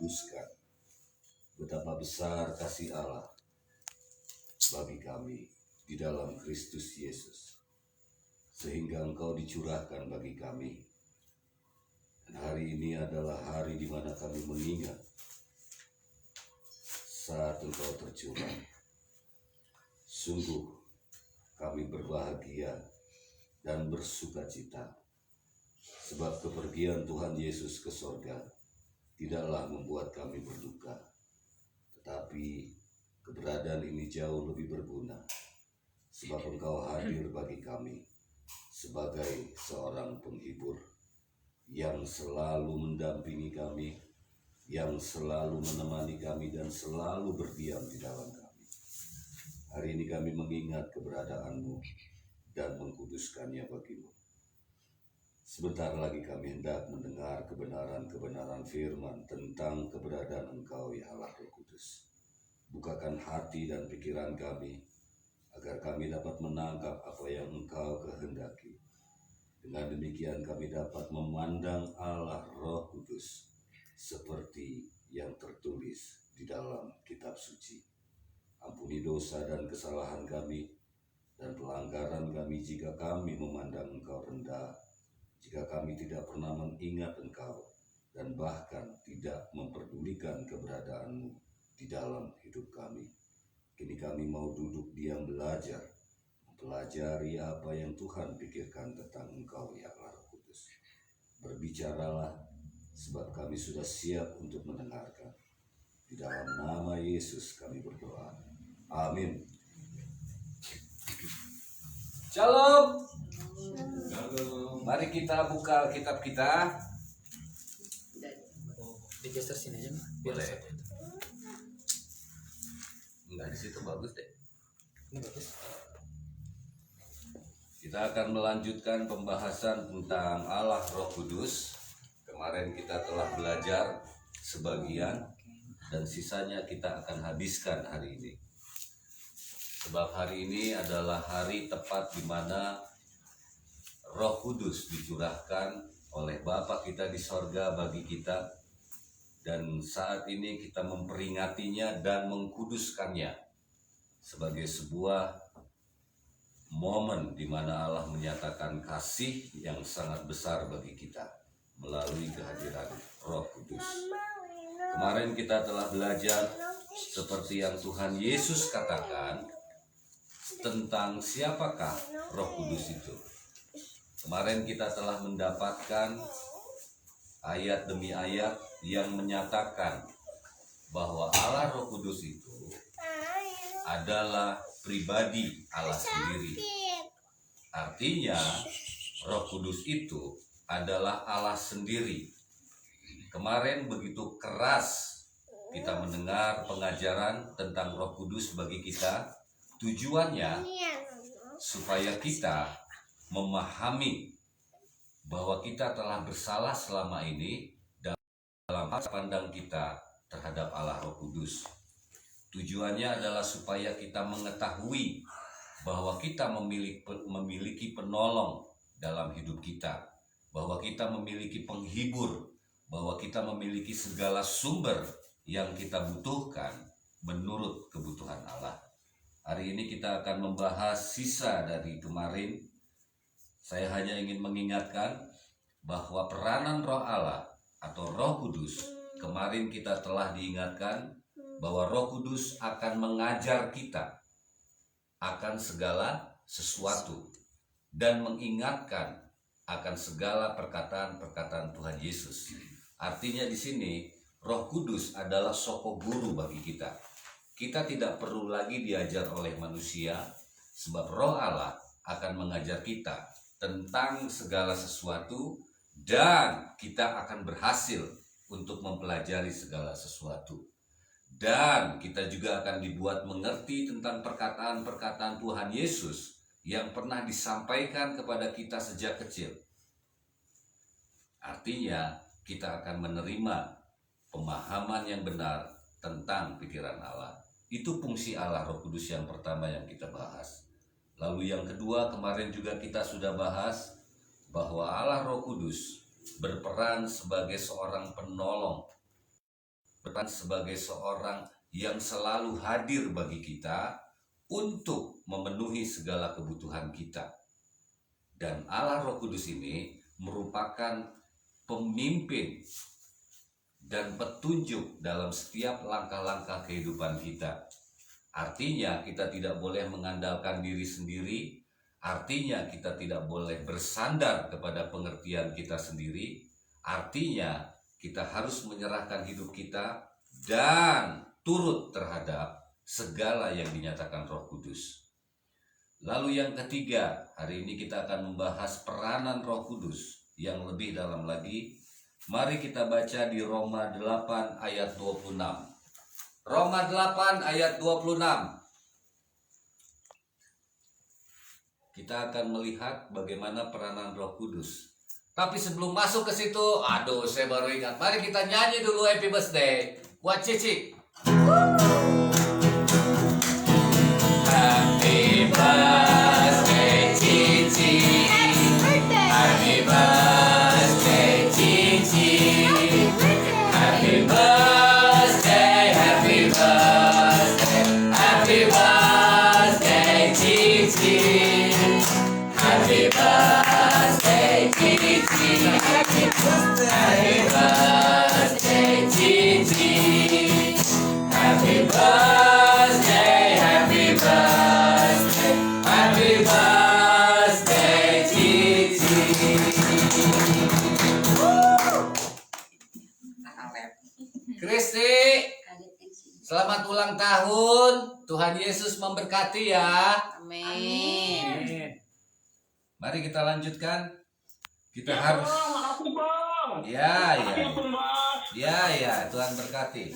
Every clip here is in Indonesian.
mengkuduskan. Betapa besar kasih Allah bagi kami di dalam Kristus Yesus, sehingga Engkau dicurahkan bagi kami. Dan hari ini adalah hari di mana kami mengingat saat Engkau tercurah. Sungguh kami berbahagia dan bersuka cita, sebab kepergian Tuhan Yesus ke sorga tidaklah membuat kami berduka, tetapi keberadaan ini jauh lebih berguna, sebab Engkau hadir bagi kami sebagai seorang penghibur yang selalu mendampingi kami, yang selalu menemani kami dan selalu berdiam di dalam kami. Hari ini kami mengingat keberadaan-Mu dan mengkuduskannya bagi-Mu. Sebentar lagi kami hendak mendengar kebenaran-kebenaran firman tentang keberadaan Engkau, ya Allah Roh Kudus. Bukakan hati dan pikiran kami, agar kami dapat menangkap apa yang Engkau kehendaki. Dengan demikian kami dapat memandang Allah Roh Kudus seperti yang tertulis di dalam kitab suci. Ampuni dosa dan kesalahan kami dan pelanggaran kami jika kami memandang Engkau rendah, jika kami tidak pernah mengingat Engkau dan bahkan tidak memperdulikan keberadaan-Mu di dalam hidup kami. Kini kami mau duduk diam belajar, mempelajari apa yang Tuhan pikirkan tentang Engkau, ya Allah Roh Kudus. Berbicaralah, sebab kami sudah siap untuk mendengarkan. Di dalam nama Yesus kami berdoa. Amin. Shalom. Mari kita buka kitab kita. Digeser sini aja, Boleh. Enggak, di situ bagus deh. Ini bagus. Kita akan melanjutkan pembahasan tentang Allah Roh Kudus. Kemarin kita telah belajar sebagian dan sisanya kita akan habiskan hari ini. Sebab hari ini adalah hari tepat di mana Roh Kudus dicurahkan oleh Bapa kita di sorga bagi kita. Dan saat ini kita memperingatinya dan mengkuduskannya sebagai sebuah momen di mana Allah menyatakan kasih yang sangat besar bagi kita melalui kehadiran Roh Kudus. Kemarin kita telah belajar seperti yang Tuhan Yesus katakan tentang siapakah Roh Kudus itu. Kemarin kita telah mendapatkan ayat demi ayat yang menyatakan bahwa Allah Roh Kudus itu adalah pribadi Allah sendiri. Artinya Roh Kudus itu adalah Allah sendiri. Kemarin begitu keras kita mendengar pengajaran tentang Roh Kudus bagi kita. Tujuannya supaya kita memahami bahwa kita telah bersalah selama ini dalam pandang kita terhadap Allah Roh Kudus. Tujuannya adalah supaya kita mengetahui bahwa kita memiliki penolong dalam hidup kita, bahwa kita memiliki penghibur, bahwa kita memiliki segala sumber yang kita butuhkan menurut kebutuhan Allah. Hari ini kita akan membahas sisa dari kemarin. Saya hanya ingin mengingatkan bahwa peranan Roh Allah atau Roh Kudus, kemarin kita telah diingatkan bahwa Roh Kudus akan mengajar kita akan segala sesuatu dan mengingatkan akan segala perkataan-perkataan Tuhan Yesus. Artinya di sini Roh Kudus adalah soko guru bagi kita. Kita tidak perlu lagi diajar oleh manusia, sebab Roh Allah akan mengajar kita tentang segala sesuatu dan kita akan berhasil untuk mempelajari segala sesuatu. Dan kita juga akan dibuat mengerti tentang perkataan-perkataan Tuhan Yesus yang pernah disampaikan kepada kita sejak kecil. Artinya kita akan menerima pemahaman yang benar tentang pikiran Allah. Itu fungsi Allah Roh Kudus yang pertama yang kita bahas. Lalu yang kedua, kemarin juga kita sudah bahas bahwa Allah Roh Kudus berperan sebagai seorang penolong berperan sebagai seorang yang selalu hadir bagi kita untuk memenuhi segala kebutuhan kita. Dan Allah Roh Kudus ini merupakan pemimpin dan petunjuk dalam setiap langkah-langkah kehidupan kita. Artinya kita tidak boleh mengandalkan diri sendiri, artinya kita tidak boleh bersandar kepada pengertian kita sendiri, artinya kita harus menyerahkan hidup kita dan turut terhadap segala yang dinyatakan Roh Kudus. Lalu yang ketiga, hari ini kita akan membahas peranan Roh Kudus yang lebih dalam lagi. Mari kita baca di Roma 8 ayat 26. Roma 8 ayat 26. Kita akan melihat bagaimana peranan Roh Kudus. Tapi sebelum masuk ke situ, saya baru ingat. Mari kita nyanyi dulu Happy Birthday buat Cici. Happy birthday Cici. Happy birthday Cici. Happy birthday, happy birthday, happy birthday Cici. Happy birthday Cici. Happy birthday Cici. Happy birthday, happy birthday, happy birthday Cici. Kristi, selamat ulang tahun. Tuhan Yesus memberkati ya. Amin. Mari kita lanjutkan. Kita Ya, harus Bang, makasih Bang. ya. Makasih Bang, Mas. Ya, Tuhan berkati.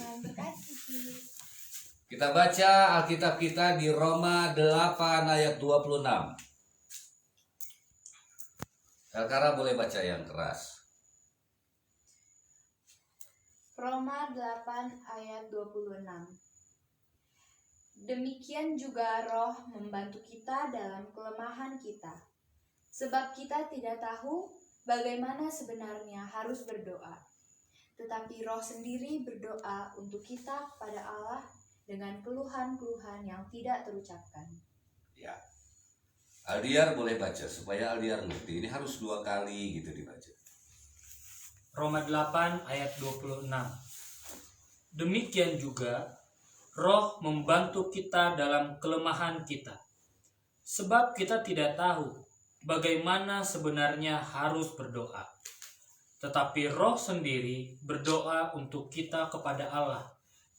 Kita baca Alkitab kita di Roma 8 ayat 26. Elkara boleh baca yang keras. Roma 8 ayat 26. Demikian juga Roh membantu kita dalam kelemahan kita. Sebab kita tidak tahu bagaimana sebenarnya harus berdoa. Tetapi Roh sendiri berdoa untuk kita kepada Allah dengan keluhan-keluhan yang tidak terucapkan. Ya. Aldiar boleh baca supaya Aldiar ngerti. Ini harus 2 kali gitu dibaca. Roma 8 ayat 26. Demikian juga Roh membantu kita dalam kelemahan kita. Sebab kita tidak tahu bagaimana sebenarnya harus berdoa. Tetapi Roh sendiri berdoa untuk kita kepada Allah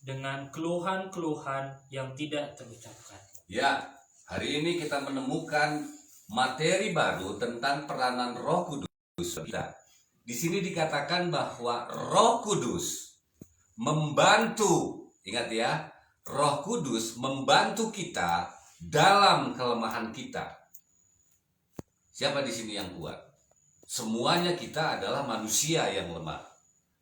dengan keluhan-keluhan yang tidak terucapkan. Ya, hari ini kita menemukan materi baru tentang peranan Roh Kudus kita. Di sini dikatakan bahwa Roh Kudus membantu, ingat ya, Roh Kudus membantu kita dalam kelemahan kita. Siapa di sini yang kuat? Semuanya kita adalah manusia yang lemah.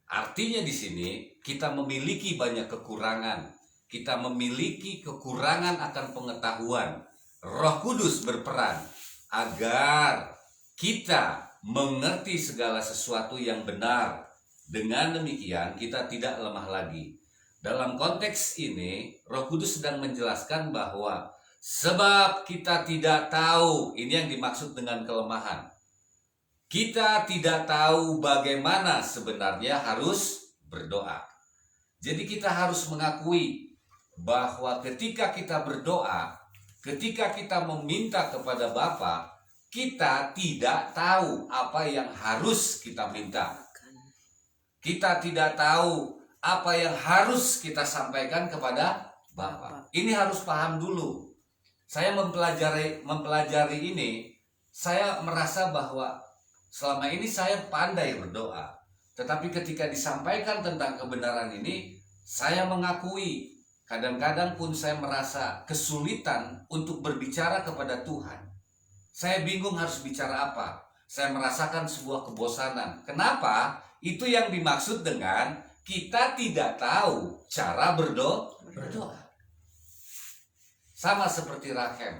Artinya di sini kita memiliki banyak kekurangan. Kita memiliki kekurangan akan pengetahuan. Roh Kudus berperan agar kita mengerti segala sesuatu yang benar. Dengan demikian kita tidak lemah lagi. Dalam konteks ini, Roh Kudus sedang menjelaskan bahwa sebab kita tidak tahu, ini yang dimaksud dengan kelemahan. Kita tidak tahu bagaimana sebenarnya harus berdoa. Jadi kita harus mengakui bahwa ketika kita berdoa, ketika kita meminta kepada Bapa, kita tidak tahu apa yang harus kita minta. Kita tidak tahu apa yang harus kita sampaikan kepada Bapa. Ini harus paham dulu. Saya mempelajari ini, saya merasa bahwa selama ini saya pandai berdoa. Tetapi ketika disampaikan tentang kebenaran ini, saya mengakui kadang-kadang pun saya merasa kesulitan untuk berbicara kepada Tuhan. Saya bingung harus bicara apa. Saya merasakan sebuah kebosanan. Kenapa? Itu yang dimaksud dengan kita tidak tahu cara berdoa. Sama seperti Rahem.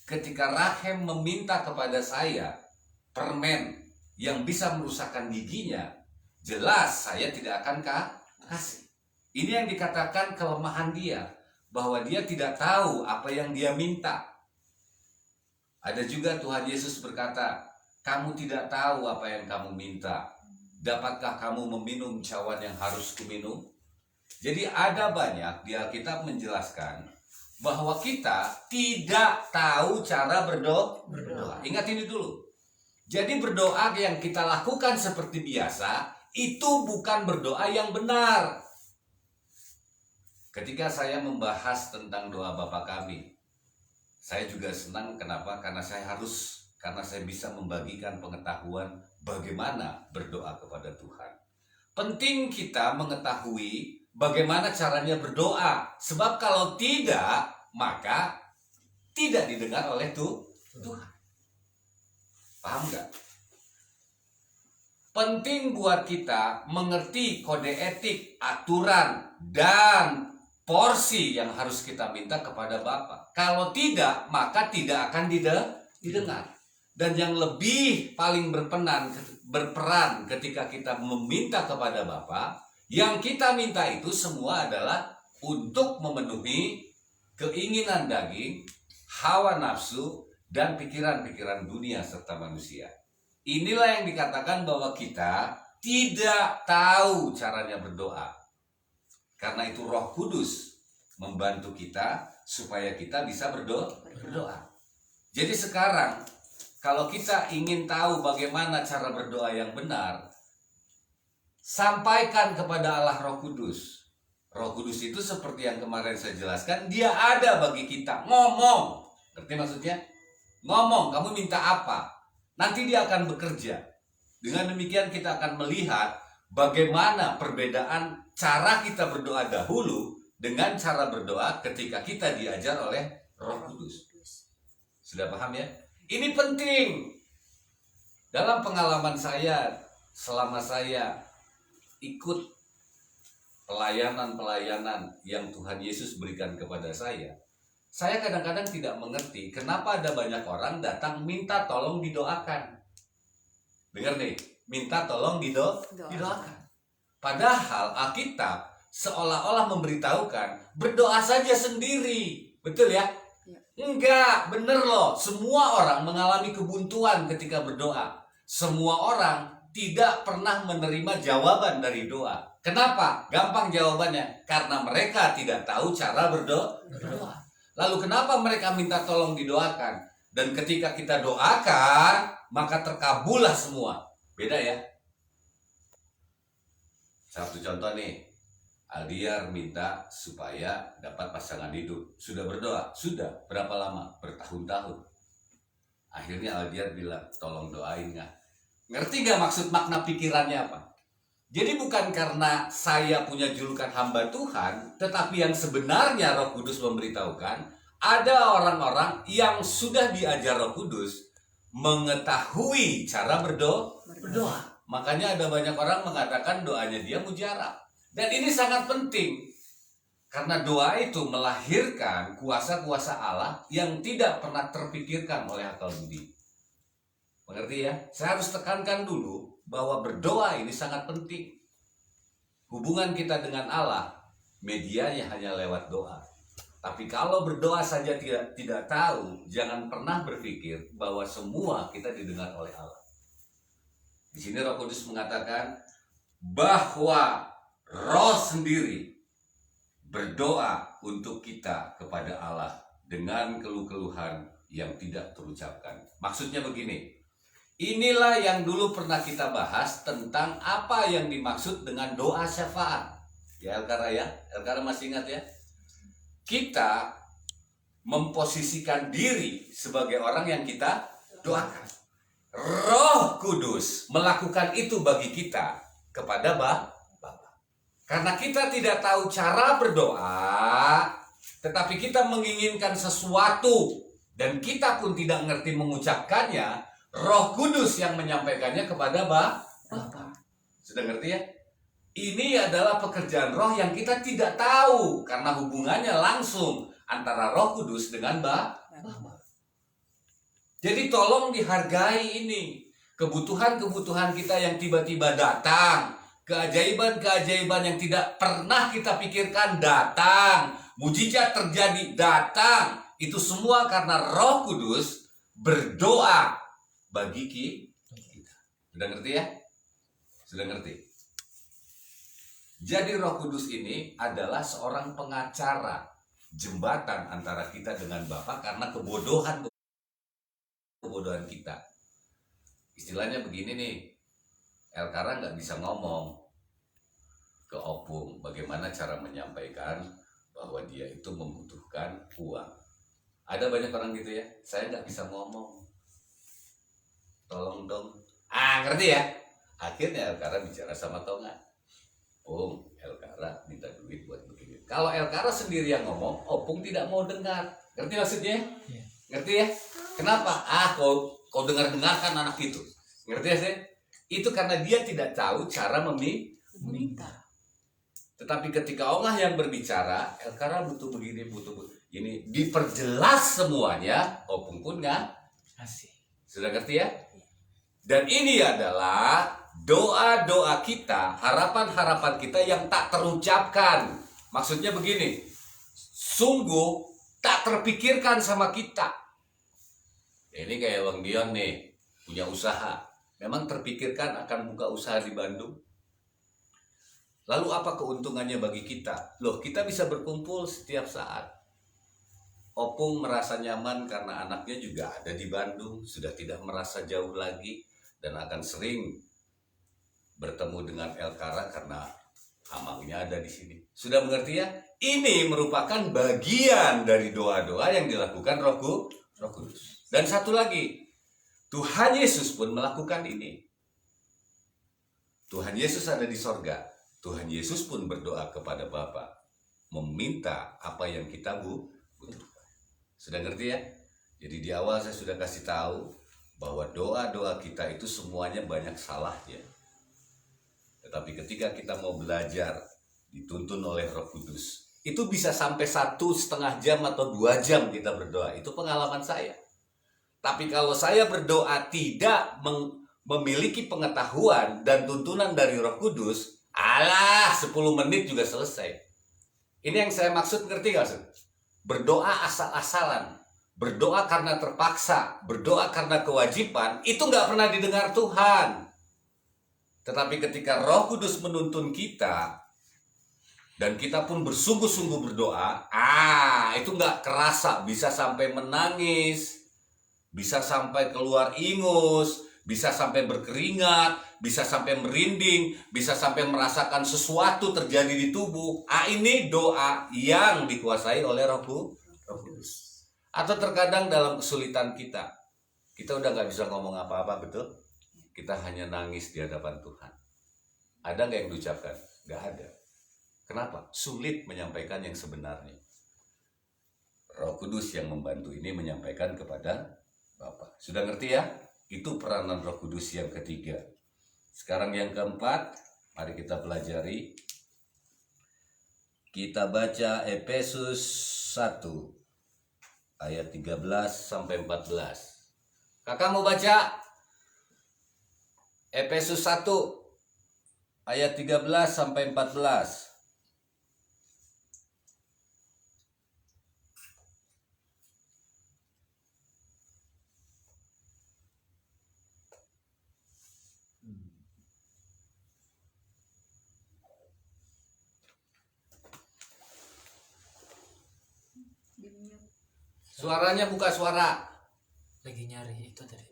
Ketika Rahem meminta kepada saya permen yang bisa merusakkan giginya, jelas saya tidak akan kasih. Ini yang dikatakan kelemahan dia, bahwa dia tidak tahu apa yang dia minta. Ada juga Tuhan Yesus berkata, kamu tidak tahu apa yang kamu minta. Dapatkah kamu meminum cawan yang harus kuminum? Jadi ada banyak di Alkitab menjelaskan bahwa kita tidak tahu cara berdoa. Ingat ini dulu. Jadi berdoa yang kita lakukan seperti biasa, itu bukan berdoa yang benar. Ketika saya membahas tentang doa Bapa Kami, saya juga senang. Kenapa? Karena saya bisa membagikan pengetahuan bagaimana berdoa kepada Tuhan. Penting kita mengetahui bagaimana caranya berdoa. Sebab kalau tidak, maka tidak didengar oleh Tuhan. Paham nggak? Penting buat kita mengerti kode etik, aturan, dan porsi yang harus kita minta kepada Bapa. Kalau tidak, maka tidak akan didengar. Dan yang lebih paling berperan ketika kita meminta kepada Bapa, yang kita minta itu semua adalah untuk memenuhi keinginan daging, hawa nafsu, dan pikiran-pikiran dunia serta manusia. Inilah yang dikatakan bahwa kita tidak tahu caranya berdoa. Karena itu Roh Kudus membantu kita supaya kita bisa berdoa. Jadi sekarang kalau kita ingin tahu bagaimana cara berdoa yang benar, sampaikan kepada Allah Roh Kudus. Roh Kudus itu seperti yang kemarin saya jelaskan, dia ada bagi kita. Ngomong. Ngerti maksudnya? Ngomong, kamu minta apa? Nanti dia akan bekerja. Dengan demikian kita akan melihat bagaimana perbedaan cara kita berdoa dahulu dengan cara berdoa ketika kita diajar oleh Roh Kudus. Sudah paham ya? Ini penting. Dalam pengalaman saya, selama saya ikut pelayanan-pelayanan yang Tuhan Yesus berikan kepada saya kadang-kadang tidak mengerti kenapa ada banyak orang datang minta tolong didoakan. Dengar nih, minta tolong didoakan. Padahal Alkitab seolah-olah memberitahukan berdoa saja sendiri. Betul ya? Enggak, bener loh. Semua orang mengalami kebuntuan ketika berdoa. Semua orang tidak pernah menerima jawaban dari doa. Kenapa? Gampang jawabannya. Karena mereka tidak tahu cara berdoa. Lalu kenapa mereka minta tolong didoakan? Dan ketika kita doakan, maka terkabullah semua. Beda ya? Satu contoh nih. Aldiar minta supaya dapat pasangan hidup. Sudah berdoa? Sudah. Berapa lama? Bertahun-tahun. Akhirnya Aldiar bilang, tolong doain nggak? Ngerti nggak maksud makna pikirannya apa? Jadi bukan karena saya punya julukan hamba Tuhan, tetapi yang sebenarnya Roh Kudus memberitahukan, ada orang-orang yang sudah diajar Roh Kudus mengetahui cara berdoa. Makanya ada banyak orang mengatakan doanya dia mujarab. Dan ini sangat penting, karena doa itu melahirkan kuasa-kuasa Allah yang tidak pernah terpikirkan oleh akal budi. Mengerti ya? Saya harus tekankan dulu bahwa berdoa ini sangat penting. Hubungan kita dengan Allah, medianya hanya lewat doa. Tapi kalau berdoa saja tidak tahu, jangan pernah berpikir bahwa semua kita didengar oleh Allah. Di sini Roh Kudus mengatakan bahwa Roh sendiri berdoa untuk kita kepada Allah dengan keluh-keluhan yang tidak terucapkan. Maksudnya begini, inilah yang dulu pernah kita bahas tentang apa yang dimaksud dengan doa syafaat. Ya Elkara ya, Elkara masih ingat ya? Kita memposisikan diri sebagai orang yang kita doakan. Roh Kudus melakukan itu bagi kita kepada Bapa. Karena kita tidak tahu cara berdoa, tetapi kita menginginkan sesuatu dan kita pun tidak mengerti mengucapkannya, Roh Kudus yang menyampaikannya kepada Bapa. Sudah ngerti ya? Ini adalah pekerjaan Roh yang kita tidak tahu karena hubungannya langsung antara Roh Kudus dengan Bapa. Jadi tolong dihargai ini. Kebutuhan-kebutuhan kita yang tiba-tiba datang keajaiban-keajaiban yang tidak pernah kita pikirkan datang, mujizat terjadi datang. Itu semua karena Roh Kudus berdoa bagi kita. Sudah ngerti ya? Sudah ngerti? Jadi Roh Kudus ini adalah seorang pengacara, jembatan antara kita dengan Bapa karena kebodohan kita. Istilahnya begini nih, Elkara nggak bisa ngomong ke Opung bagaimana cara menyampaikan bahwa dia itu membutuhkan uang. Ada banyak orang gitu ya, saya nggak bisa ngomong, tolong dong. Ngerti ya? Akhirnya Elkara bicara sama Tonga, Elkara minta duit buat begini. Kalau Elkara sendiri yang ngomong, Opung tidak mau dengar. Ngerti maksudnya? Iya. Ngerti ya? Kenapa? Kau dengar-dengarkan anak itu. Ngerti ya sih? Itu karena dia tidak tahu cara meminta. Tetapi ketika Allah yang berbicara, Elkara butuh begini, ini diperjelas semuanya, Opung pun nggak Asih. sudah ngerti ya? Dan ini adalah doa-doa kita, harapan-harapan kita yang tak terucapkan. Maksudnya begini, sungguh tak terpikirkan sama kita. Ini kayak Bang Dion nih, punya usaha. Memang terpikirkan akan buka usaha di Bandung? Lalu apa keuntungannya bagi kita? Loh, kita bisa berkumpul setiap saat. Opung merasa nyaman karena anaknya juga ada di Bandung, sudah tidak merasa jauh lagi, dan akan sering bertemu dengan Elkara karena amangnya ada di sini. Sudah mengerti ya? Ini merupakan bagian dari doa-doa yang dilakukan Roh Kudus. Dan satu lagi, Tuhan Yesus pun melakukan ini. Tuhan Yesus ada di sorga. Tuhan Yesus pun berdoa kepada Bapa, meminta apa yang kita butuhkan. Sudah ngerti ya? Jadi di awal saya sudah kasih tahu bahwa doa-doa kita itu semuanya banyak salahnya. Tetapi ketika kita mau belajar, dituntun oleh Roh Kudus, itu bisa sampai 1,5 jam atau 2 jam kita berdoa. Itu pengalaman saya. Tapi kalau saya berdoa tidak memiliki pengetahuan dan tuntunan dari Roh Kudus, 10 menit juga selesai. Ini yang saya maksud, ngerti gak sih? Berdoa asal-asalan, berdoa karena terpaksa, berdoa karena kewajiban, itu nggak pernah didengar Tuhan. Tetapi ketika Roh Kudus menuntun kita, dan kita pun bersungguh-sungguh berdoa, itu nggak kerasa, bisa sampai menangis, bisa sampai keluar ingus, bisa sampai berkeringat, bisa sampai merinding, bisa sampai merasakan sesuatu terjadi di tubuh. Ini doa yang dikuasai oleh Roh Kudus. Atau terkadang dalam kesulitan kita udah nggak bisa ngomong apa-apa, betul? Kita hanya nangis di hadapan Tuhan. Ada nggak yang diucapkan? Nggak ada. Kenapa? Sulit menyampaikan yang sebenarnya. Roh Kudus yang membantu ini menyampaikan kepada Bapa. Sudah ngerti ya? Itu peranan Roh Kudus yang ketiga. Sekarang yang keempat, mari kita pelajari. Kita baca Efesus 1 ayat 13 sampai 14. Kakak mau baca Efesus 1 ayat 13 sampai 14. Suaranya buka suara. Lagi nyari itu tadi.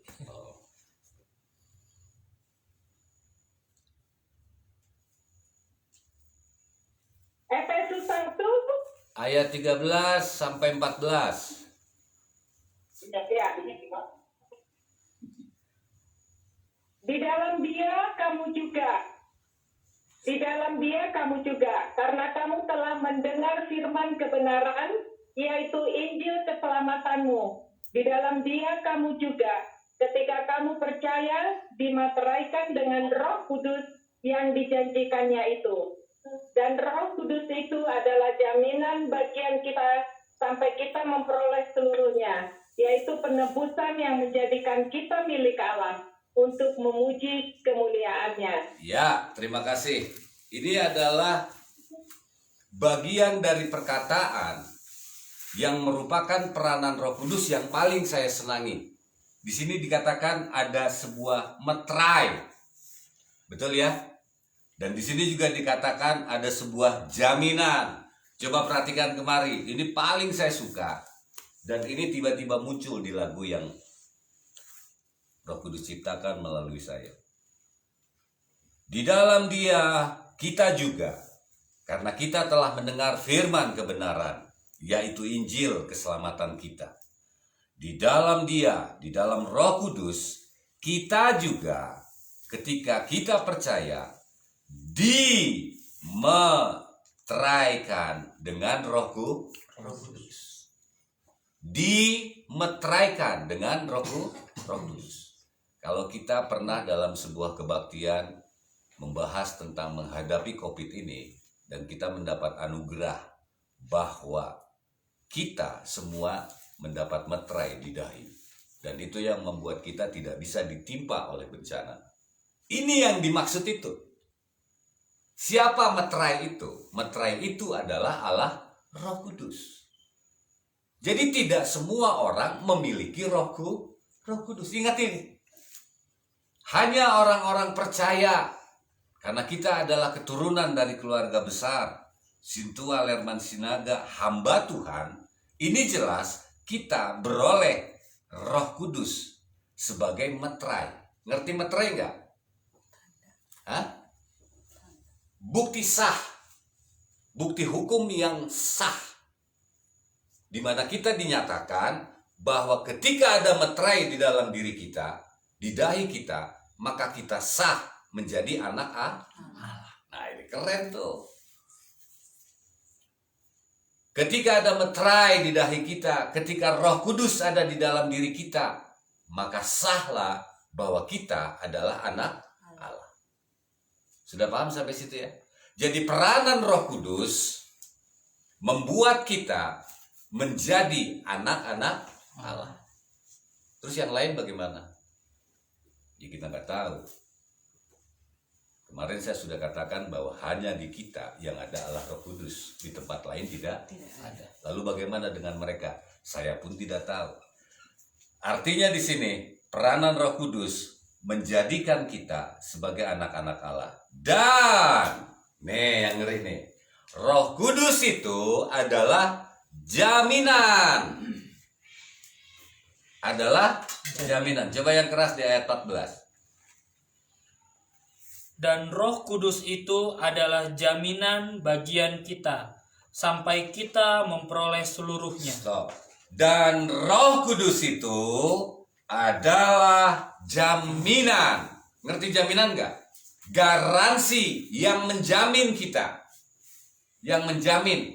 Efesus 1 Ayat 13 sampai 14. Di dalam Dia kamu juga, karena kamu telah mendengar firman kebenaran, yaitu Injil keselamatanmu. Di dalam Dia kamu juga, ketika kamu percaya, dimateraikan dengan Roh Kudus yang dijanjikannya itu. Dan Roh Kudus itu adalah jaminan bagian kita sampai kita memperoleh seluruhnya, yaitu penebusan yang menjadikan kita milik Allah. untuk memuji kemuliaan-Nya. Ya, terima kasih. Ini adalah bagian dari perkataan yang merupakan peranan Roh Kudus yang paling saya senangi. Di sini dikatakan ada sebuah metrai. Betul ya? Dan di sini juga dikatakan ada sebuah jaminan. Coba perhatikan kemari, ini paling saya suka. Dan ini tiba-tiba muncul di lagu yang Roh Kudus ciptakan melalui saya. Di dalam Dia kita juga, karena kita telah mendengar firman kebenaran, yaitu Injil keselamatan kita. Di dalam Dia, di dalam Roh Kudus, kita juga ketika kita percaya dimeteraikan dengan Roh Kudus. Dimeteraikan dengan Roh Kudus. Kalau kita pernah dalam sebuah kebaktian membahas tentang menghadapi COVID ini, dan kita mendapat anugerah bahwa kita semua mendapat meterai di dahi, dan itu yang membuat kita tidak bisa ditimpa oleh bencana. Ini yang dimaksud itu. Siapa meterai itu? Meterai itu adalah Allah Roh Kudus. Jadi tidak semua orang memiliki Roh Kudus. Ingat ini. Hanya orang-orang percaya, karena kita adalah keturunan dari keluarga besar Sintua Lerman Sinaga, hamba Tuhan. Ini jelas kita beroleh Roh Kudus sebagai meterai. Ngerti meterai enggak? Hah? Bukti sah, bukti hukum yang sah, di mana kita dinyatakan bahwa ketika ada meterai di dalam diri kita, di dahi kita, maka kita sah menjadi anak Allah. Nah, ini keren tuh. Ketika ada meterai di dahi kita, ketika Roh Kudus ada di dalam diri kita, maka sahlah bahwa kita adalah anak Allah. Sudah paham sampai situ ya? Jadi peranan Roh Kudus membuat kita menjadi anak-anak Allah. Terus yang lain bagaimana? Ya kita nggak tahu. Kemarin saya sudah katakan bahwa hanya di kita yang ada Allah Roh Kudus, di tempat lain tidak ada. Lalu bagaimana dengan mereka? Saya pun tidak tahu. Artinya di sini peranan Roh Kudus menjadikan kita sebagai anak-anak Allah. Dan nih yang ngeri nih, Roh Kudus itu adalah jaminan. Adalah jaminan. Coba yang keras di ayat 14. Dan Roh Kudus itu adalah jaminan bagian kita sampai kita memperoleh seluruhnya. Stop. Dan Roh Kudus itu adalah jaminan. Ngerti jaminan enggak? Garansi yang menjamin kita. Yang menjamin.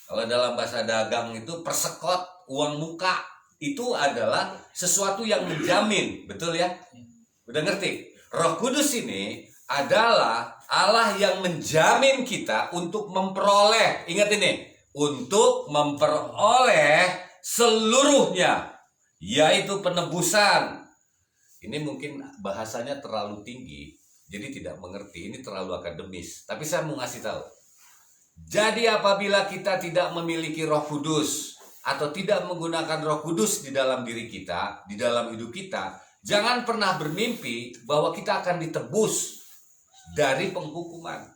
Kalau dalam bahasa dagang itu persekot, uang muka. Itu adalah sesuatu yang menjamin. Betul ya? Udah ngerti? Roh Kudus ini adalah Allah yang menjamin kita untuk memperoleh. Ingat ini. Untuk memperoleh seluruhnya. Yaitu penebusan. Ini mungkin bahasanya terlalu tinggi. Jadi tidak mengerti. Ini terlalu akademis. Tapi saya mau ngasih tahu. Jadi apabila kita tidak memiliki Roh Kudus atau tidak menggunakan Roh Kudus di dalam diri kita, di dalam hidup kita, jangan pernah bermimpi bahwa kita akan ditebus dari penghukuman.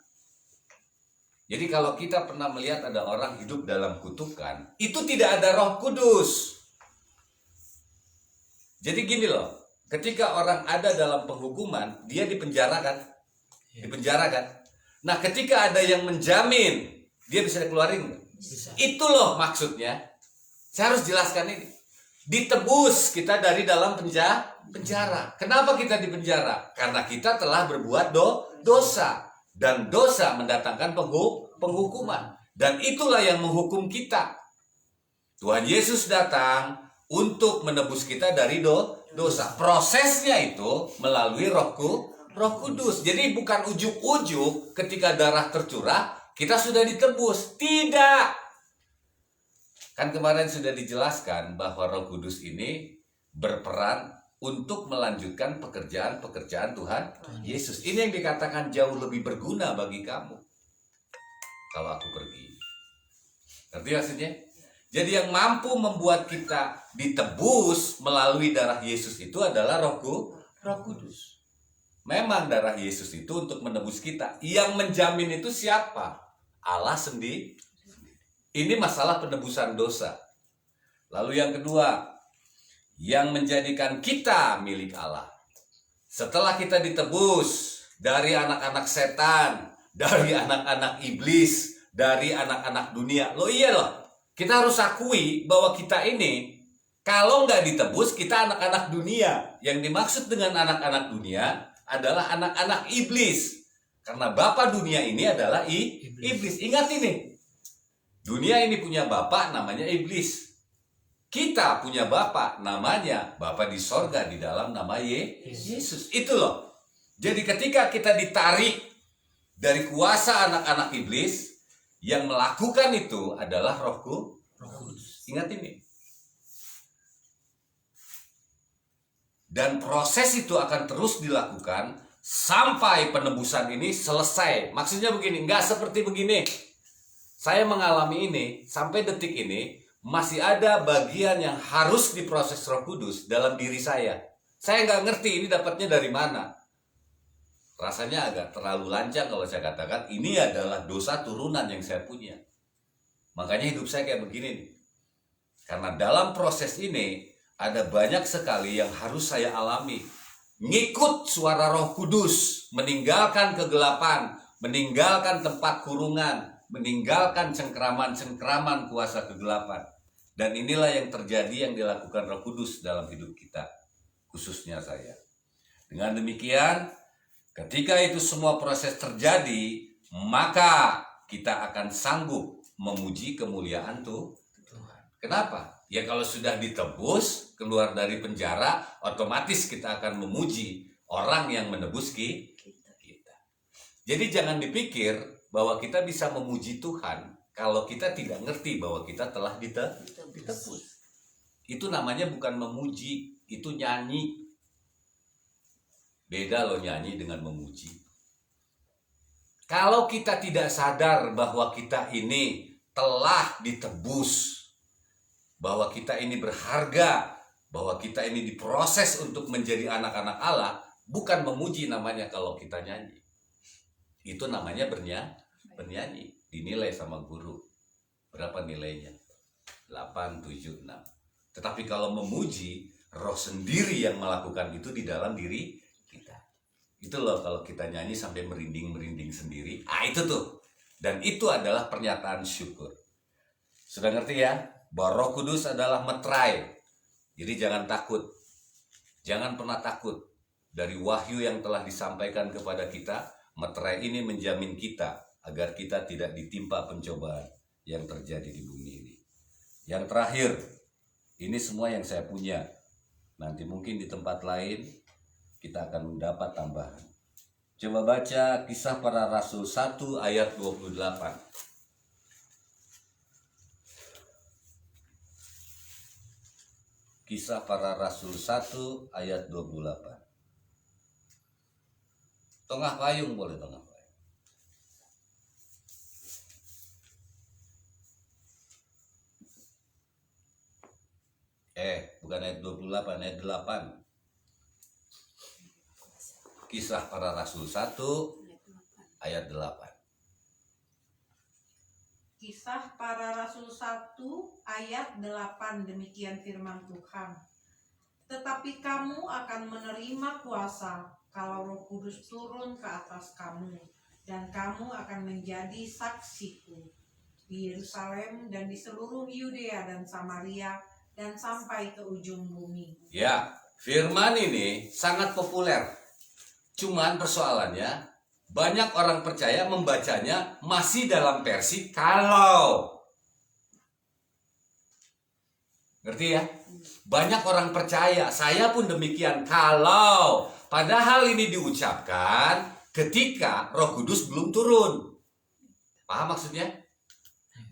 Jadi kalau kita pernah melihat ada orang hidup dalam kutukan, itu tidak ada Roh Kudus. Jadi gini loh, ketika orang ada dalam penghukuman, dia dipenjarakan. Dipenjarakan. Nah, ketika ada yang menjamin, dia bisa dikeluarin. Bisa. Itu loh maksudnya. Saya harus jelaskan ini. Ditebus kita dari dalam penjara. Kenapa kita dipenjara? Karena kita telah berbuat dosa. Dan dosa mendatangkan penghukuman. Dan itulah yang menghukum kita. Tuhan Yesus datang untuk menebus kita dari dosa. Prosesnya itu melalui Roh Kudus. Jadi bukan ujuk-ujuk ketika darah tercurah, kita sudah ditebus. Tidak. Kan kemarin sudah dijelaskan bahwa Roh Kudus ini berperan untuk melanjutkan pekerjaan-pekerjaan Tuhan Yesus. Ini yang dikatakan jauh lebih berguna bagi kamu kalau aku pergi. Ngerti maksudnya? Jadi yang mampu membuat kita ditebus melalui darah Yesus itu adalah Roh Kudus. Memang darah Yesus itu untuk menebus kita. Yang menjamin itu siapa? Allah sendiri. Ini masalah penebusan dosa. Lalu yang kedua, yang menjadikan kita milik Allah. Setelah kita ditebus dari anak-anak setan, dari anak-anak iblis, dari anak-anak dunia. Loh iya loh, kita harus akui bahwa kita ini, kalau nggak ditebus, kita anak-anak dunia. Yang dimaksud dengan anak-anak dunia adalah anak-anak iblis. Karena bapa dunia ini adalah iblis. Ingat ini, dunia ini punya bapa namanya iblis. Kita punya bapa namanya Bapa di sorga di dalam nama Yesus. Itu loh. Jadi ketika kita ditarik dari kuasa anak-anak iblis, yang melakukan itu adalah Roh Kudus. Ingat ini. Dan proses itu akan terus dilakukan sampai penebusan ini selesai. Maksudnya begini, nggak seperti begini. Saya mengalami ini sampai detik ini. Masih ada bagian yang harus diproses Roh Kudus dalam diri saya. Saya nggak ngerti ini dapatnya dari mana. Rasanya agak terlalu lancang kalau saya katakan ini adalah dosa turunan yang saya punya. Makanya hidup saya kayak begini nih. Karena dalam proses ini ada banyak sekali yang harus saya alami. Ngikut suara Roh Kudus, meninggalkan kegelapan, meninggalkan tempat kurungan, meninggalkan cengkraman-cengkraman kuasa kegelapan. Dan inilah yang terjadi yang dilakukan Roh Kudus dalam hidup kita, khususnya saya. Dengan demikian, ketika itu semua proses terjadi, maka kita akan sanggup memuji kemuliaan Tuhan. Kenapa? Ya kalau sudah ditebus, keluar dari penjara, otomatis kita akan memuji orang yang menebus kita. Jadi jangan dipikir bahwa kita bisa memuji Tuhan kalau kita tidak ngerti bahwa kita telah ditebus. Itu namanya bukan memuji, itu nyanyi. Beda loh nyanyi dengan memuji. Kalau kita tidak sadar bahwa kita ini telah ditebus, bahwa kita ini berharga, bahwa kita ini diproses untuk menjadi anak-anak Allah, bukan memuji namanya kalau kita nyanyi. Itu namanya bernyanyi, dinilai sama guru. Berapa nilainya? 8, 7, 6. Tetapi kalau memuji, Roh sendiri yang melakukan itu di dalam diri kita. Itu loh kalau kita nyanyi sampai merinding-merinding sendiri. Itu tuh. Dan itu adalah pernyataan syukur. Sudah ngerti ya? Bahwa Roh Kudus adalah meterai. Jadi jangan takut. Jangan pernah takut. Dari wahyu yang telah disampaikan kepada kita, meterai ini menjamin kita agar kita tidak ditimpa pencobaan yang terjadi di bumi ini. Yang terakhir, ini semua yang saya punya. Nanti mungkin di tempat lain kita akan mendapat tambahan. Coba baca Kisah Para Rasul 1 ayat 28. Kisah Para Rasul 1 ayat 28. Tengah payung boleh tengah payung. Bukan ayat 28, ayat 8. Kisah Para Rasul 1 ayat 8. Kisah Para Rasul 1 ayat 8, demikian firman Tuhan. Tetapi kamu akan menerima kuasa kalau Roh Kudus turun ke atas kamu, dan kamu akan menjadi saksiku di Yerusalem dan di seluruh Yudea dan Samaria dan sampai ke ujung bumi. Ya, firman ini sangat populer. Cuman persoalannya banyak orang percaya membacanya masih dalam versi kalau. Ngerti ya? Banyak orang percaya, saya pun demikian, kalau. Padahal ini diucapkan ketika Roh Kudus belum turun. Paham maksudnya?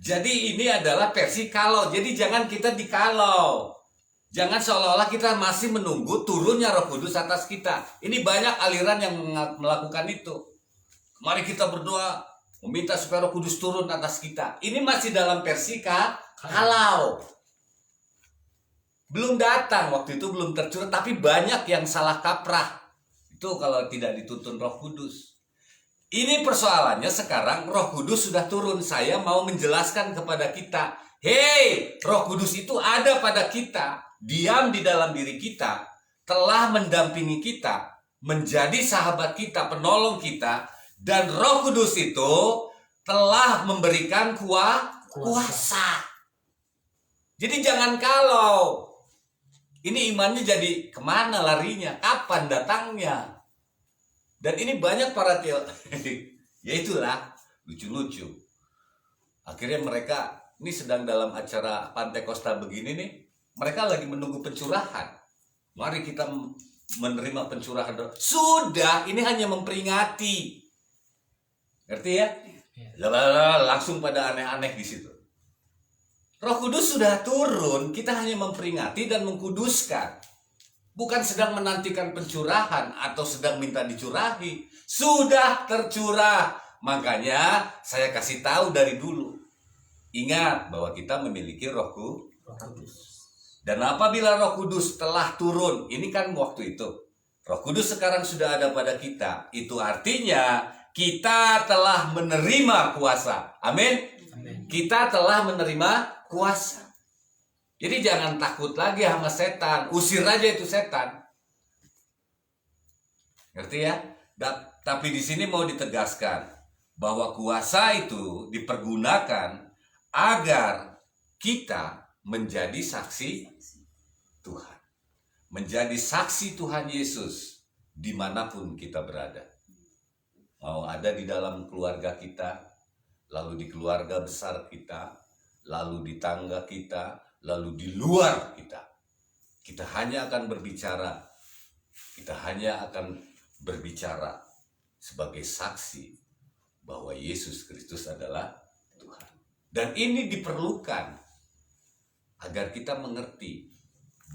Jadi ini adalah versi kalau. Jadi jangan kita dikalau. Jangan seolah-olah kita masih menunggu turunnya Roh Kudus atas kita. Ini banyak aliran yang melakukan itu. Mari kita berdoa meminta supaya Roh Kudus turun atas kita. Ini masih dalam versi kalau. Belum datang, waktu itu belum tercurah, tapi banyak yang salah kaprah. Itu kalau tidak dituntun Roh Kudus. Ini persoalannya sekarang Roh Kudus sudah turun. Saya mau menjelaskan kepada kita, hei, Roh Kudus itu ada pada kita, diam di dalam diri kita, telah mendampingi kita, menjadi sahabat kita, penolong kita, dan Roh Kudus itu telah memberikan kuasa. Jadi jangan kalau ini imannya jadi kemana larinya, kapan datangnya. Dan ini banyak para teologi, ya itulah lucu-lucu. Akhirnya mereka ini sedang dalam acara Pantekosta begini nih, mereka lagi menunggu pencurahan. Mari kita menerima pencurahan. Sudah, ini hanya memperingati. Ngerti ya? Langsung pada aneh-aneh di situ. Roh Kudus sudah turun, kita hanya memperingati dan mengkuduskan. Bukan sedang menantikan pencurahan atau sedang minta dicurahi. Sudah tercurah. Makanya saya kasih tahu dari dulu. Ingat bahwa kita memiliki Roh Kudus. Dan apabila Roh Kudus telah turun, ini kan waktu itu. Roh Kudus sekarang sudah ada pada kita. Itu artinya kita telah menerima kuasa. Amin. Kita telah menerima kuasa. Jadi jangan takut lagi sama setan. Usir aja itu setan. Ngerti ya? Tapi di sini mau ditegaskan bahwa kuasa itu dipergunakan agar kita menjadi saksi Tuhan. Menjadi saksi Tuhan Yesus dimanapun kita berada. Mau ada di dalam keluarga kita, lalu di keluarga besar kita, lalu di tangga kita, lalu di luar kita. Kita hanya akan berbicara sebagai saksi bahwa Yesus Kristus adalah Tuhan. Dan ini diperlukan agar kita mengerti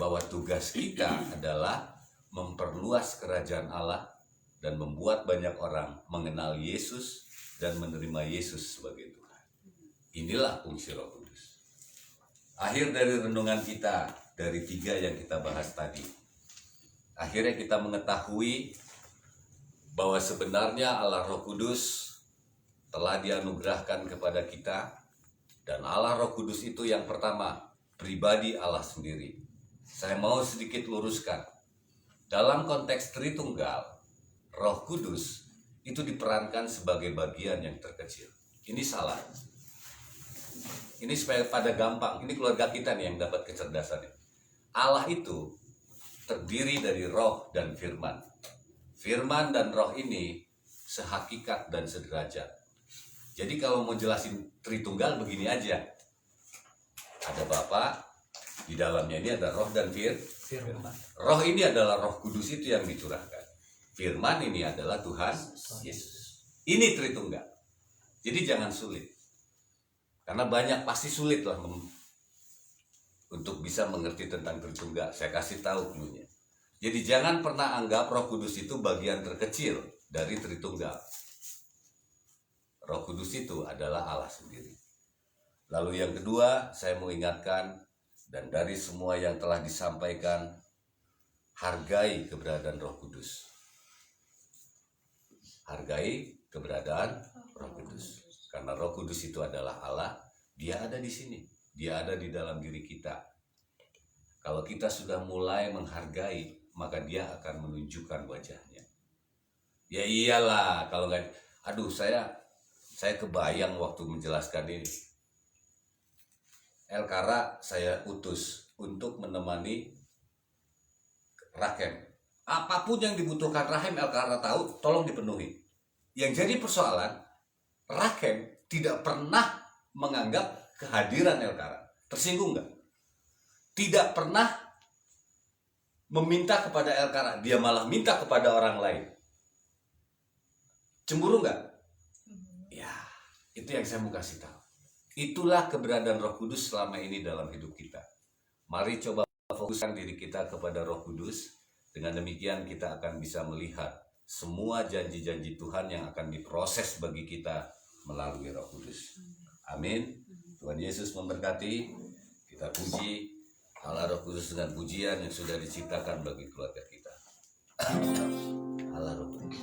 bahwa tugas kita adalah memperluas kerajaan Allah dan membuat banyak orang mengenal Yesus dan menerima Yesus sebagai Tuhan. Inilah fungsi Roh Kudus. Akhir dari renungan kita dari 3 yang kita bahas tadi. Akhirnya kita mengetahui bahwa sebenarnya Allah Roh Kudus telah dianugerahkan kepada kita. Dan Allah Roh Kudus itu yang pertama, pribadi Allah sendiri. Saya mau sedikit luruskan. Dalam konteks Tritunggal, Roh Kudus itu diperankan sebagai bagian yang terkecil. Ini salah. Ini supaya pada gampang. Ini keluarga kita nih yang dapat kecerdasannya. Allah itu terdiri dari roh dan firman. Firman dan roh ini sehakikat dan sederajat. Jadi kalau mau jelasin Tritunggal begini aja. Ada Bapa, di dalamnya ini ada roh dan firman. Roh ini adalah Roh Kudus itu yang dicurahkan. Firman ini adalah Tuhan Yesus. Ini Tritunggal. Jadi jangan sulit. Karena banyak pasti sulit lah untuk bisa mengerti tentang Tritunggal. Saya kasih tahu dulunya. Jadi jangan pernah anggap Roh Kudus itu bagian terkecil dari Tritunggal. Roh Kudus itu adalah Allah sendiri. Lalu yang kedua, saya mau ingatkan, dan dari semua yang telah disampaikan, hargai keberadaan Roh Kudus. Hargai keberadaan Roh Kudus. Karena Roh Kudus itu adalah Allah, Dia ada di sini. Dia ada di dalam diri kita. Kalau kita sudah mulai menghargai, maka Dia akan menunjukkan wajahnya. Ya iyalah, kalau nggak, aduh saya kebayang waktu menjelaskan ini. Elkara saya utus untuk menemani Rakem. Apapun yang dibutuhkan Rakem, Elkara tahu, tolong dipenuhi. Yang jadi persoalan, Rakem tidak pernah menganggap kehadiran Elkara. Tersinggung nggak? Tidak pernah meminta kepada Elkara, dia malah minta kepada orang lain. Cemburu nggak? Ya, itu yang saya mau kasih tahu. Itulah keberadaan Roh Kudus selama ini dalam hidup kita. Mari coba fokuskan diri kita kepada Roh Kudus. Dengan demikian kita akan bisa melihat semua janji-janji Tuhan yang akan diproses bagi kita melalui Roh Kudus. Amin. Tuhan Yesus memberkati. Kita puji Allah Roh Kudus dengan pujian yang sudah diciptakan bagi keluarga kita. Allah Roh Kudus.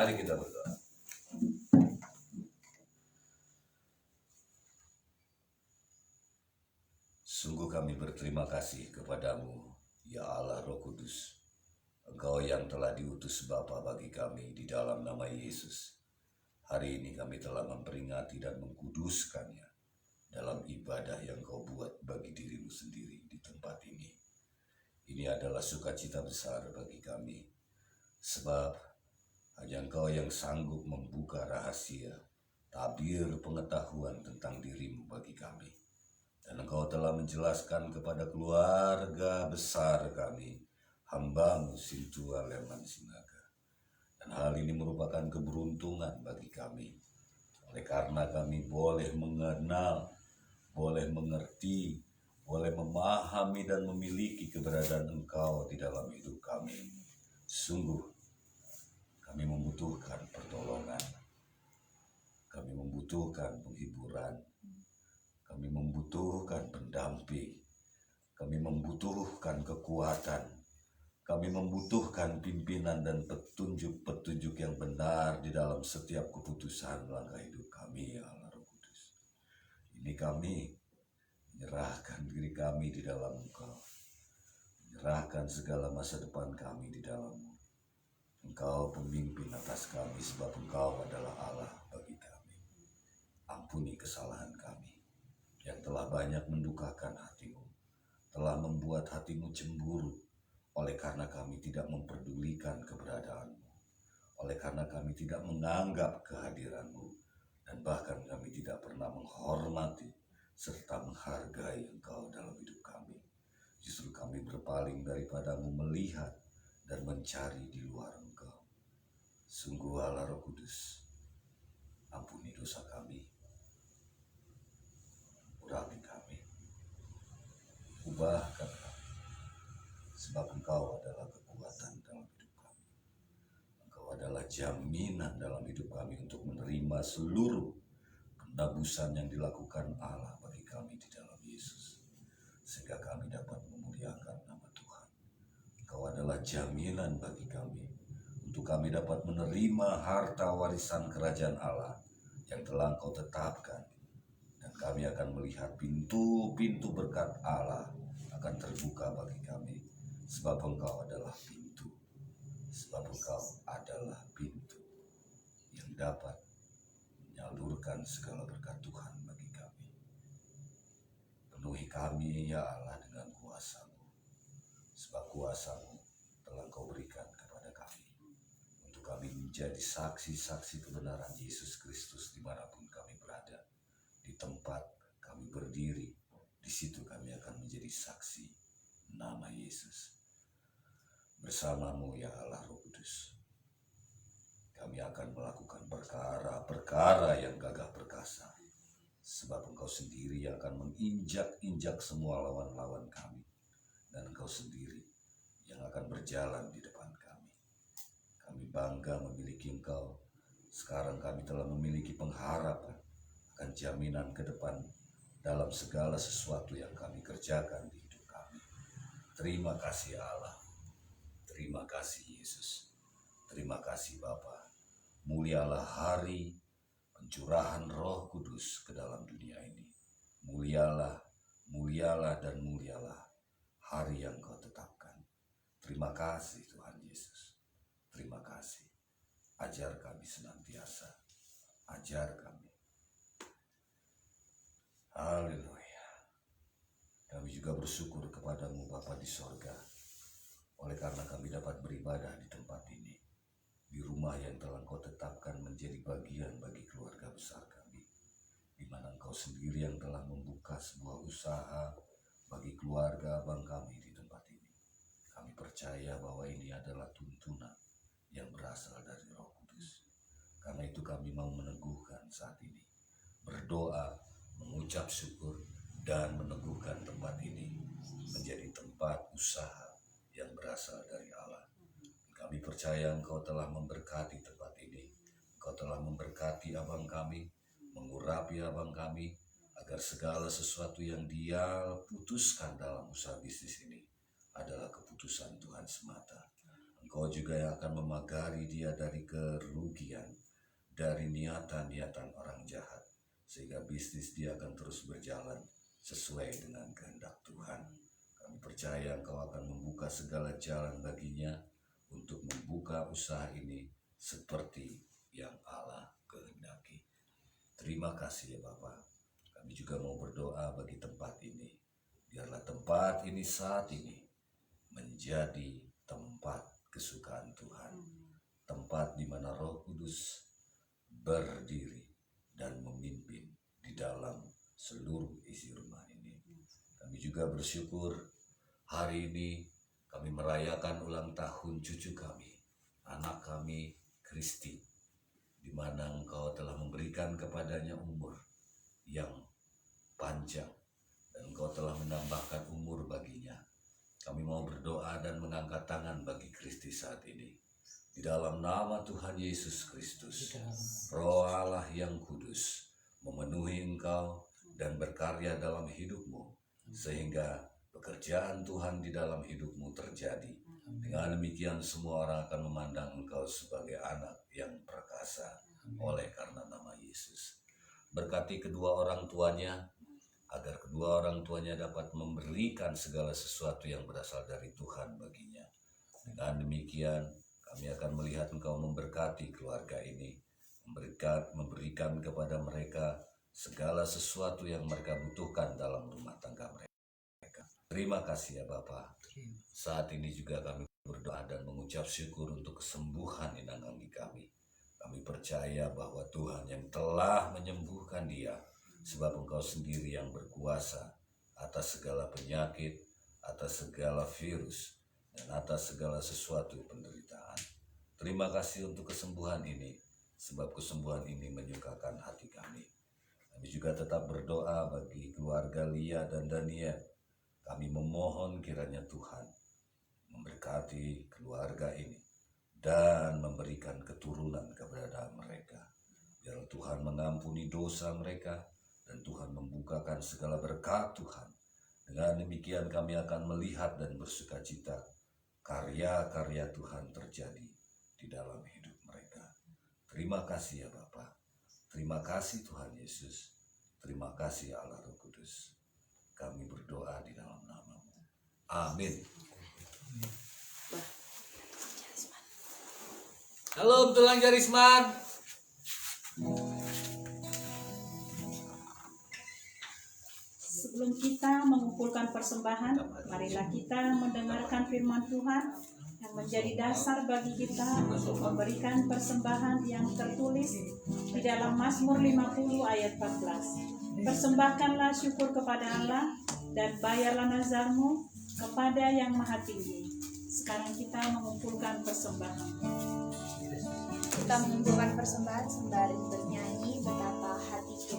Mari kita berdoa. Sungguh kami berterima kasih kepadamu, ya Allah Roh Kudus. Engkau yang telah diutus Bapa bagi kami di dalam nama Yesus. Hari ini kami telah memperingati dan mengkuduskannya dalam ibadah yang kau buat bagi dirimu sendiri di tempat ini. Ini adalah sukacita besar bagi kami, sebab hanya Engkau yang sanggup membuka rahasia, tabir pengetahuan tentang dirimu bagi kami. Dan Engkau telah menjelaskan kepada keluarga besar kami, hamba-Mu Sintua Leman Sinaga. Dan hal ini merupakan keberuntungan bagi kami. Oleh karena kami boleh mengenal, boleh mengerti, boleh memahami dan memiliki keberadaan Engkau di dalam hidup kami. Sungguh kami membutuhkan pertolongan, kami membutuhkan penghiburan, kami membutuhkan pendamping, kami membutuhkan kekuatan, kami membutuhkan pimpinan dan petunjuk-petunjuk yang benar di dalam setiap keputusan langkah hidup kami, ya Allah Roh Kudus. Ini kami menyerahkan diri kami di dalam Engkau, menyerahkan segala masa depan kami di dalam-Mu. Engkau pemimpin atas kami sebab Engkau adalah Allah bagi kami. Ampuni kesalahan kami yang telah banyak mendukakan hati-Mu, telah membuat hati-Mu cemburu oleh karena kami tidak memperdulikan keberadaan-Mu, oleh karena kami tidak menganggap kehadiran-Mu, dan bahkan kami tidak pernah menghormati serta menghargai Engkau dalam hidup kami. Justru kami berpaling daripadamu melihat dan mencari di luar Engkau. Sungguh Allah Roh Kudus, ampuni dosa kami, urapi kami, ubahkan kami, sebab Engkau adalah kekuatan dalam hidup kami. Engkau adalah jaminan dalam hidup kami untuk menerima seluruh penebusan yang dilakukan Allah bagi kami di dalam Yesus, sehingga kami dapat memuliakan nama Tuhan. Engkau adalah jaminan bagi kami untuk kami dapat menerima harta warisan kerajaan Allah yang telah Engkau tetapkan, dan kami akan melihat pintu-pintu berkat Allah akan terbuka bagi kami, sebab Engkau adalah pintu, sebab Engkau adalah pintu yang dapat menyalurkan segala berkat Tuhan bagi kami. Penuhi kami ya Allah dengan kuasa-Mu, sebab kuasa-Mu telah Engkau berikan kepada kami, untuk kami menjadi saksi-saksi kebenaran Yesus Kristus dimanapun kami berada. Di tempat kami berdiri, di situ kami akan menjadi saksi nama Yesus. Bersama-Mu ya Allah Roh Kudus, kami akan melakukan perkara-perkara yang gagah perkasa, sebab Engkau sendiri yang akan menginjak-injak semua lawan-lawan kami, dan Engkau sendiri yang akan berjalan di depan kami. Kami bangga memiliki Engkau. Sekarang kami telah memiliki pengharapan akan jaminan ke depan dalam segala sesuatu yang kami kerjakan di hidup kami. Terima kasih Allah, terima kasih Yesus, terima kasih Bapa. Mulialah hari pencurahan Roh Kudus ke dalam dunia ini. Mulialah, mulialah dan mulialah hari yang Kau tetapkan. Terima kasih Tuhan Yesus, terima kasih. Ajar kami senantiasa, ajar kami. Haleluya. Kami juga bersyukur kepadamu Bapa di sorga, oleh karena kami dapat beribadah di tempat ini, di rumah yang telah Engkau tetapkan menjadi bagian bagi keluarga besar kami, di mana Engkau sendiri yang telah membuka sebuah usaha bagi keluarga abang kami di tempat ini. Kami percaya bahwa ini adalah tuntunan yang berasal dari Roh Kudus. Karena itu kami mau meneguhkan saat ini, berdoa, mengucap syukur, dan meneguhkan tempat ini menjadi tempat usaha yang berasal dari Allah. Kami percaya Engkau telah memberkati tempat ini. Engkau telah memberkati abang kami, mengurapi abang kami, agar segala sesuatu yang dia putuskan dalam usaha bisnis ini adalah keputusan Tuhan semata. Engkau juga yang akan memagari dia dari kerugian, dari niatan-niatan orang jahat, sehingga bisnis dia akan terus berjalan sesuai dengan kehendak Tuhan. Kami percaya Engkau akan membuka segala jalan baginya untuk membuka usaha ini seperti yang Allah kehendaki. Terima kasih ya Bapa. Kami juga mau berdoa bagi tempat ini. Biarlah tempat ini saat ini menjadi tempat kesukaan Tuhan. Tempat di mana Roh Kudus berdiri dan memimpin di dalam seluruh isi rumah ini. Kami juga bersyukur hari ini kami merayakan ulang tahun cucu kami, anak kami Kristi, di mana Engkau telah memberikan kepadanya umur yang panjang dan Engkau telah menambahkan umur baginya. Kami mau berdoa dan mengangkat tangan bagi Kristi saat ini. Di dalam nama Tuhan Yesus Kristus, Roh Allah yang kudus memenuhi Engkau dan berkarya dalam hidupmu, sehingga pekerjaan Tuhan di dalam hidupmu terjadi. Dengan demikian semua orang akan memandang Engkau sebagai anak yang perkasa oleh karena nama Yesus. Berkati kedua orang tuanya, agar kedua orang tuanya dapat memberikan segala sesuatu yang berasal dari Tuhan baginya. Dengan demikian kami akan melihat Engkau memberkati keluarga ini, memberikan kepada mereka segala sesuatu yang mereka butuhkan dalam rumah tangga mereka. Terima kasih ya Bapa. Saat ini juga kami berdoa dan mengucap syukur untuk kesembuhan inang anggi kami. Kami percaya bahwa Tuhan yang telah menyembuhkan dia, sebab Engkau sendiri yang berkuasa atas segala penyakit, atas segala virus dan atas segala sesuatu penderitaan. Terima kasih untuk kesembuhan ini, sebab kesembuhan ini menyukakan hati kami. Kami juga tetap berdoa bagi keluarga Lia dan Daniel. Kami memohon kiranya Tuhan memberkati keluarga ini dan memberikan keturunan kepada mereka. Biar Tuhan mengampuni dosa mereka dan Tuhan membukakan segala berkat Tuhan. Dengan demikian kami akan melihat dan bersukacita karya-karya Tuhan terjadi di dalam hidup mereka. Terima kasih ya Bapa. Terima kasih Tuhan Yesus. Terima kasih Allah Roh Kudus. Kami berdoa di dalam nama-Mu. Amin. Halo Betulan Jarisman. Sebelum kita mengumpulkan persembahan, marilah kita mendengarkan firman Tuhan yang menjadi dasar bagi kita untuk memberikan persembahan yang tertulis di dalam Mazmur 50 ayat 14. Persembahkanlah syukur kepada Allah dan bayarlah nazarmu kepada Yang Maha Tinggi. Sekarang kita mengumpulkan persembahan. Kita mengumpulkan persembahan sembari bernyanyi betapa hati kita